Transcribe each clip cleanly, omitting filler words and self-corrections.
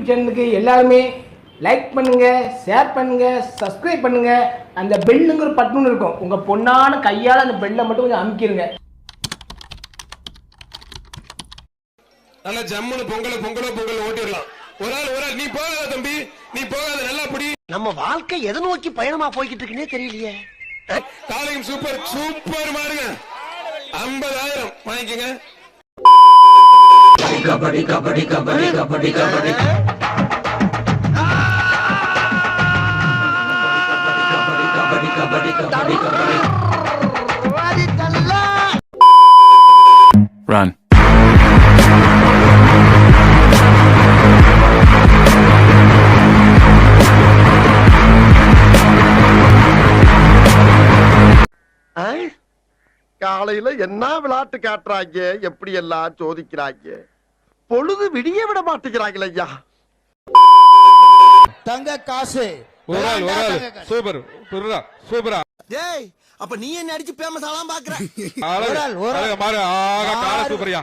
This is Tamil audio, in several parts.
யூடியூப் சேனலுக்கு எல்லாருமே லைக் பண்ணுங்க, ஷேர் பண்ணுங்க, சப்ஸ்கிரைப் பண்ணுங்க. அந்த பெல்லுங்கிற பட்டன் இருக்கும், உங்க பொண்ணான கையால் அந்த பெல்லை மட்டும் கொஞ்சம் அமுக்கிடுங்க. நல்லா ஜம்முன்னு பொங்கல் ஓட்டிடலாம். ஒரு ஆள் நீ போகாத தம்பி, நீ போகாத, நல்லா புடி. நம்ம வாழ்க்கை எதை நோக்கி பயணமா போய்கிட்டு இருக்குன்னே தெரியலையே. காலையும் சூப்பர் மாறுங்க. 50,000 வாங்கிக்கங்க. கபடி கபடி கபடி கபடி கபடி Run. காலையில என்ன விளையாட்டு காட்டுறாங்க, எப்படி எல்லாம் சோதிக்கிறாங்க. பொழுது விடிய விட மாட்டேங்கிறாங்களே ஐயா. தங்க காசு ஒரு ஆள் சூப்பர் சூப்பரா. டேய், அப்ப நீ என்ன அடிச்சு பேமஸ் ஆலாம் பாக்குற. மாறு கால சூப்பரியா,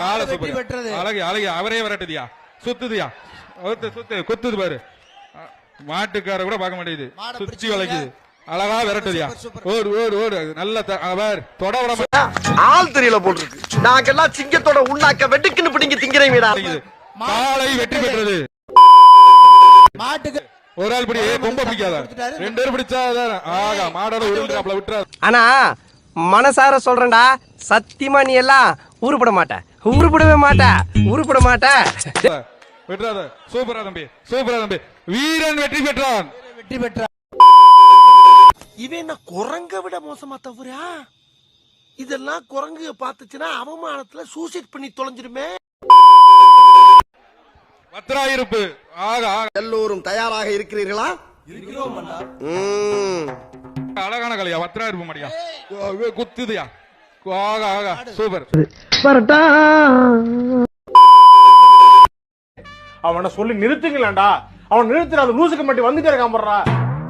கால சூப்பர் அழகு அவரே வரட்டுதியா, சுத்துதியா, குத்துது பாரு. மாட்டுக்கார கூட பார்க்க மாட்டேங்குது, சுத்தி வளைக்குது, அழகா விரட்டுதியா. ஓடு நல்ல தொட விட ஆள் தெரியல போட்டுருக்கு. நாங்கெல்லாம் சிங்கத்தோட உண்ணாக்க வெட்டுக்குன்னு பிடிங்க திங்கிறீங்கடா. காலை வெற்றி பெற்றது. மாட்டுக்கு ஒரு ஆள் பிடி, கொம்ப பிடிக்காத, 2 பேர் பிடிச்சா மாடோட உருண்டுறாப்ல விட்டுறாரு. ஆனா மனசார சொல்றேன்டா, சத்தியமா நீ எல்லாம் உருப்பட மாட்ட. விட்டுறாத. சூப்பரா தம்பி, வீரன் வெற்றி பெற்றான். இவன் என்ன குரங்க விட மோசமா தவறா? இதெல்லாம் குரங்கு பாத்துச்சுன்னா அவமானத்துல சூசைட் பண்ணி தொலைஞ்சிருமே. பத்திராயிருப்பு. எல்லோரும் தயாராக இருக்கிறீர்களா? அழகான கலையா, பத்திராயிருப்பு மாடியா, குத்துதியா. சூப்பர். அவனை சொல்லி நிறுத்துங்களேன்டா. அவன் நிறுத்துற, அது லூசுக்கு மட்டும் வந்துட்டே இருக்கான்.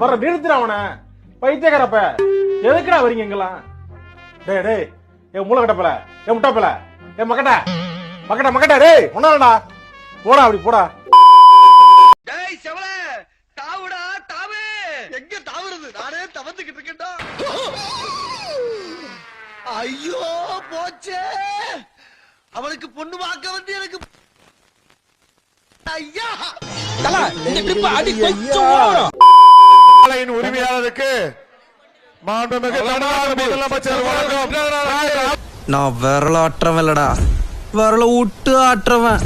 வர்ற நிறுத்துற அவனை. பைத்தியக்காரப்ப எதுக்குடா வரீங்க எங்கெல்லாம்? டேய் என் மூளை கட்டப்பல, என் முட்டாப்பல, என் மக்கட்ட டேய் ஒன்னாடா, போடா அப்படி போடா. டேய் செவல, தாவுடா தாவு. எங்க தாவுறது? நானே தவந்துகிட்டு இருக்கேன்டா. ஐயோ போச்சே, அவனுக்கு பொண்ணு பார்க்க வந்து எனக்கு ஐயா. இந்த ட்ரிப் அடி கொஞ்சம் ஓடும். உரிமையாளருக்கு நான் விரலாற்றவன் இல்லடா, விரல விட்டு ஆற்றவன்.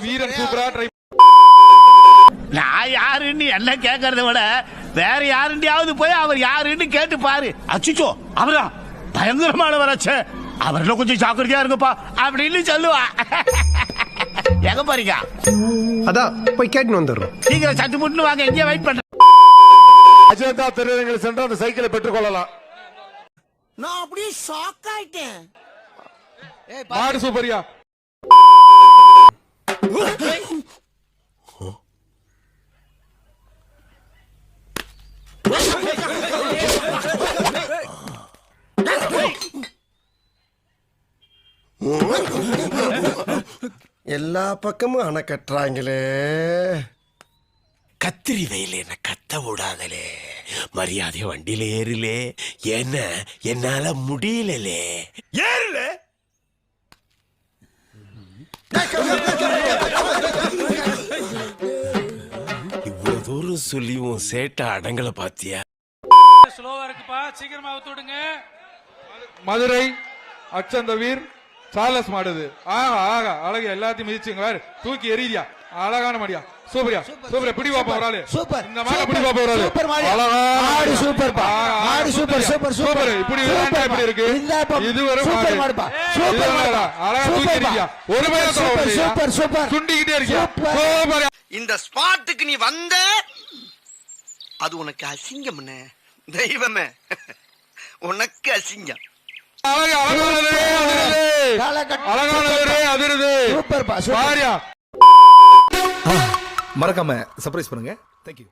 வீரன் சூப்பரா ட்ரை. நான் யாருன்னு என்ன கேட்கறத விட வேற யாருண்டியாவது போய் அவர் யாருன்னு கேட்டு பாரு. அச்சுச்சோ அவரா பயங்கரமானவராச்சே, அவர்ல கொஞ்சம் ஜாக்கிரதையா இருங்கப்பா அப்படின்னு சொல்லுவா. எங்க போறீங்க? அதான் போய் கேட்டு வந்துடுறோம். சீக்கிரம் சட்டு முட்டு வாங்க, எங்கே வெயிட் பண்ற. அஜந்தா திரையரங்கில் சென்று அந்த சைக்கிளை பெற்றுக் கொள்ளலாம். நான் அப்படியே ஷாக் ஆயிட்டேன். மாடு சூப்பரியா. எல்லா பக்கமும் அணை கட்டுறாங்களே. கத்திரி வெயில என்ன கத்த விடாதலே, மரியாதைய வண்டியில ஏறலே, என்ன என்னால முடியலே. ஏறல இவ்வளவு தூரம் சொல்லியும் சேட்டை அடங்கல பாத்தியா? ஸ்லோவா இருக்குப்பா, சீக்கிரமா விட்டுடுங்க. மதுரை அச்சந்தவீர் சார்லஸ் மாடுது. அழகு, எல்லாத்தையும் மிதிச்சுங்க, தூக்கி எறியா. அழகான மாடியா, சூப்பரியா. பிடி பாப்பா ஒரு ஆளு. சூப்பர். இந்த மாட பிடி பாப்பா ஒரு ஆளு. மாடு சூப்பர் பா. மாடு சூப்பர். இப்படி இருக்கு. இது ஒரு மாடுப்பா. சூப்பர் மாடுப்பா. அழகா தூக்கி எறியா. ஒரு மேல சூப்பர். துண்டிக்கிட்டே இருக்கியா. சூப்பர். இந்த ஸ்பாட்டுக்கு நீ வந்த அது உனக்கு அசிங்கம். தெய்வமே, உனக்கு அசிங்கம். மறக்காம சர்ப்ரைஸ் பண்ணுங்க. தேங்க்யூ.